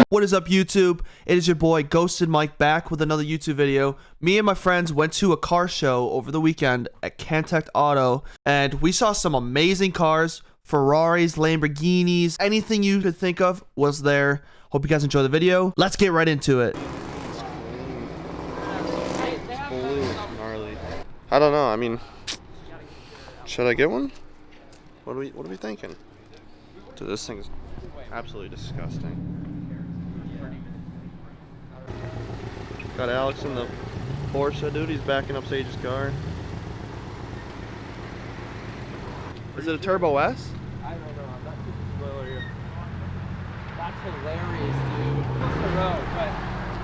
What is up, YouTube? It is your boy Ghosted Mike back with another YouTube video. Me and my friends went to a car show over the weekend at Cantech Auto, and we saw some amazing cars. Ferraris, Lamborghinis, anything you could think of was there. Hope you guys enjoy the video. Let's get right into it. Gnarly. I don't know. I mean, should I get one? What are we thinking? Dude, this thing's absolutely disgusting. Got Alex in the Porsche, dude. He's backing up Sage's car. Is it a Turbo S? I don't know. I'm not too familiar. That's hilarious, dude. It's the road, but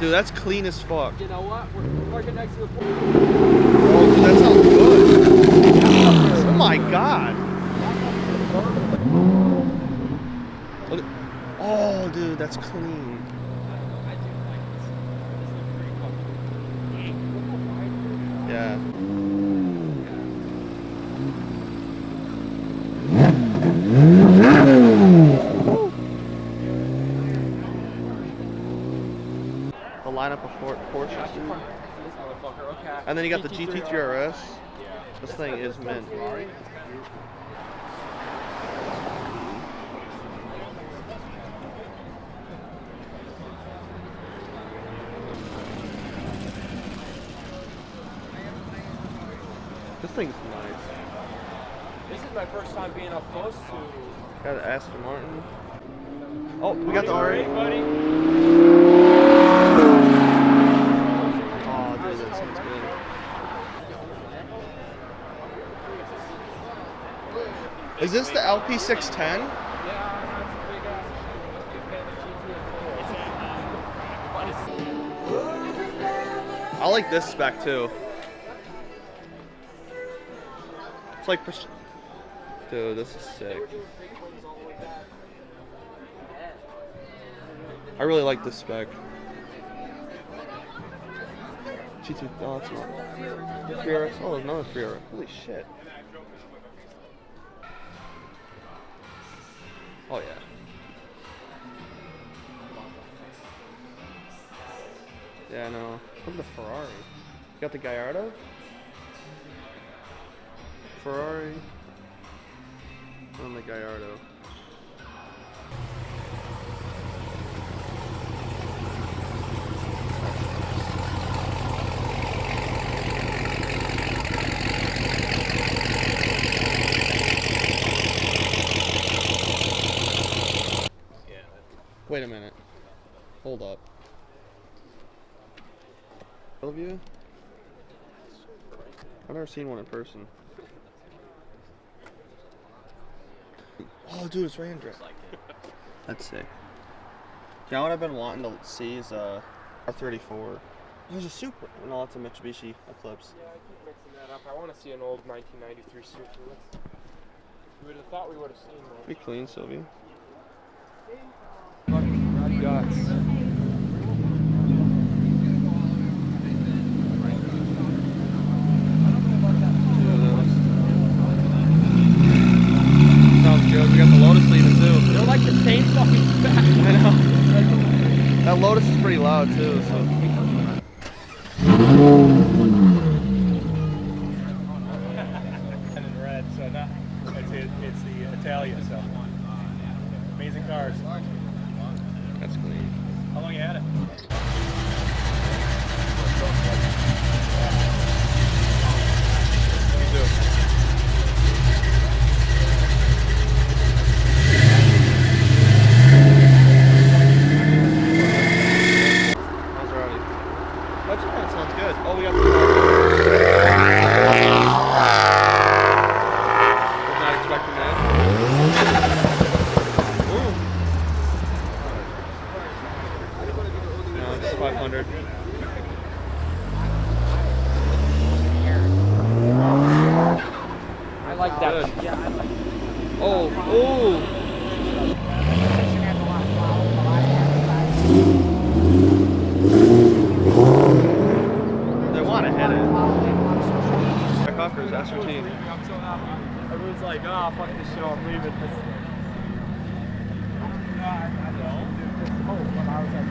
Dude, that's clean as fuck. you know what? We're parking next to the pool. Oh, dude, that sounds good. Oh my god. Look at, oh, dude, that's clean. Yeah. The lineup of Porsches, dude. And then you got the GT3 RS. This thing is mint. This thing's nice. This is my first time being up close to. Got an Aston Martin. Oh, we got the R8. Buddy. Oh, dude, that sounds good. Is this the LP610? Yeah, that's a big ass. I like this spec too. It's like, dude, this is sick. I really like this spec. GT, oh, it's not. 3RS, oh, another 3RS. Holy shit. Oh, yeah. Yeah, I know. Look at the Ferrari. You got the Gallardo? Ferrari. And the Gallardo. Wait a minute. Hold up. Bellevue? I've never seen one in person. Oh, dude, it's Ranger. That's sick. You know what I've been wanting to see is R34. There's a Supra. No, it's a Mitsubishi Eclipse. Yeah, I keep mixing that up. I want to see an old 1993 Supra. We would have thought we would have seen one. Be clean, Sylvia. Fucking guts. Sounds good. We got the Lotus leaving too. They're like the same fucking spec. I know. That Lotus is pretty loud too, so. And in red, so not it's the Italia, so amazing cars. That's clean. How long you had it? You do. Maserati. That sounds good. Oh, we got the was not expecting that. Ooh. No, it's 500. I like that. Good. Yeah, I like that. Oh, oh. They want to hit it. 13. I'm so happy. Everyone's like, ah, fuck this show, I'm leaving.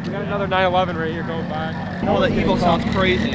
We got another 911 right here going back. Oh, the Evo sounds crazy.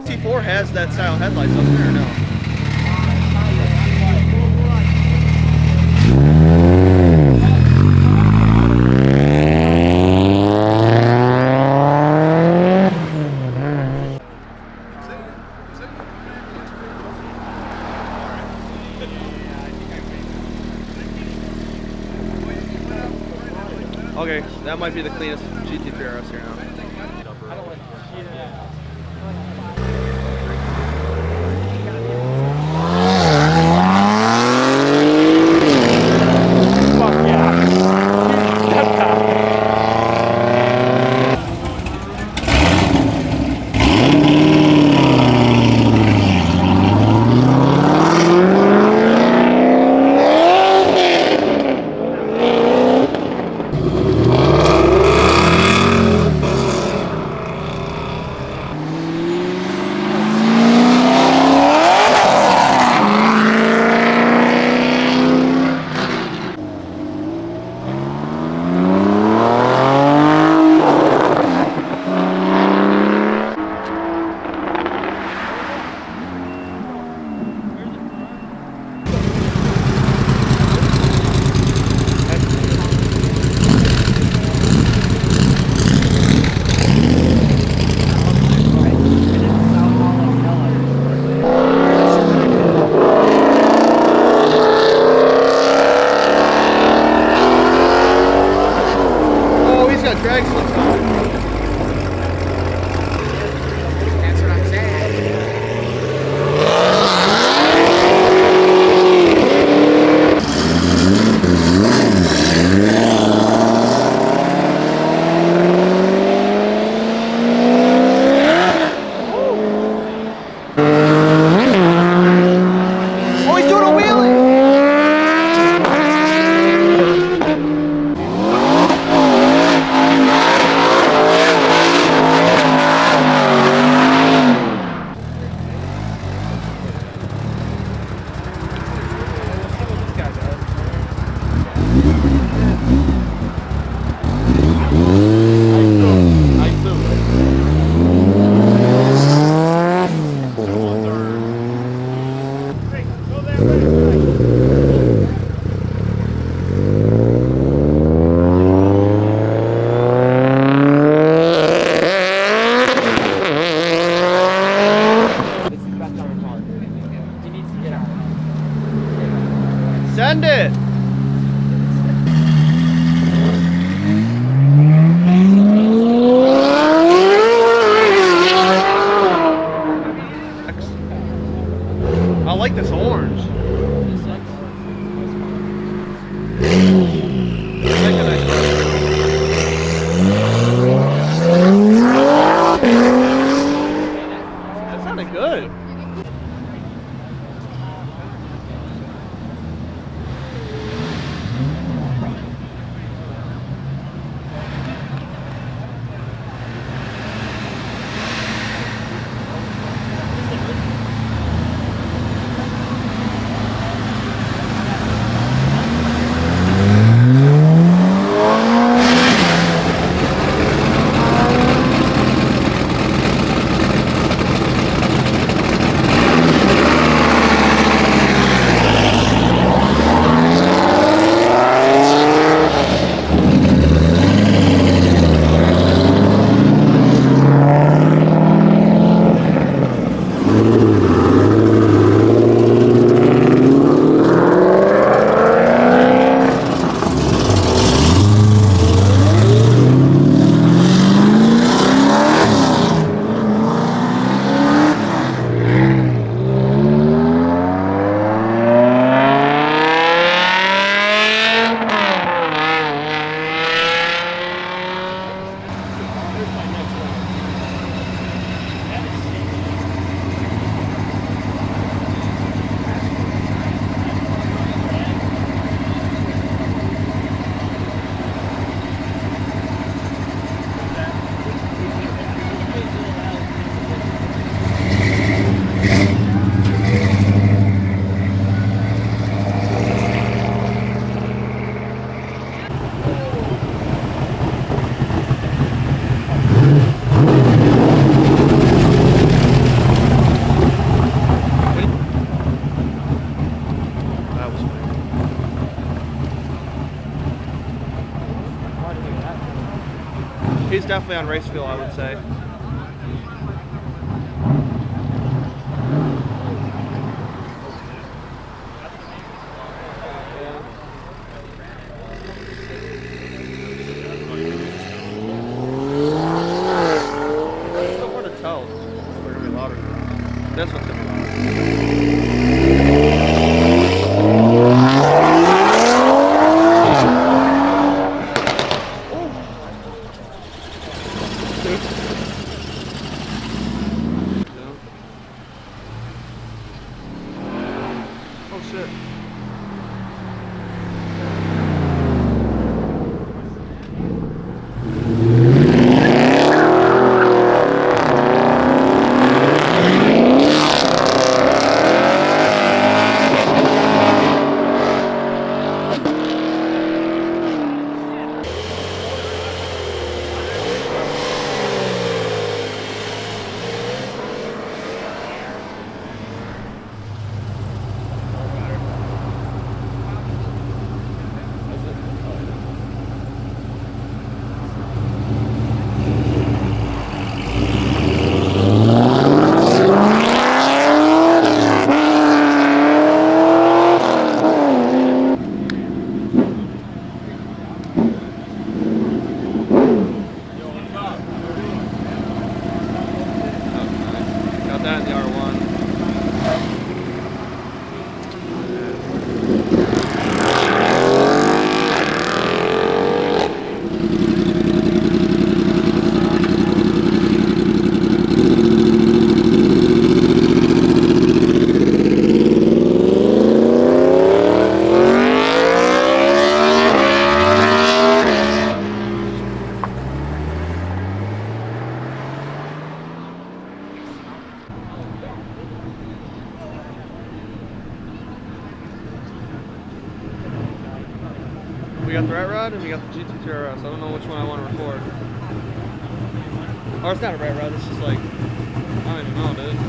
T4 has that style headlights, doesn't it, or no? Okay, that might be the cleanest GT3RS here now. definitely on race fuel, I would say. It's so hard to tell. We're gonna be louder. This one's gonna be louder. Oh shit. Got that in the R1. We got the Rat Rod and we got the GT3 RS. I don't know which one I want to record. Or it's not a Rat Rod, it's just like, I don't even know, dude.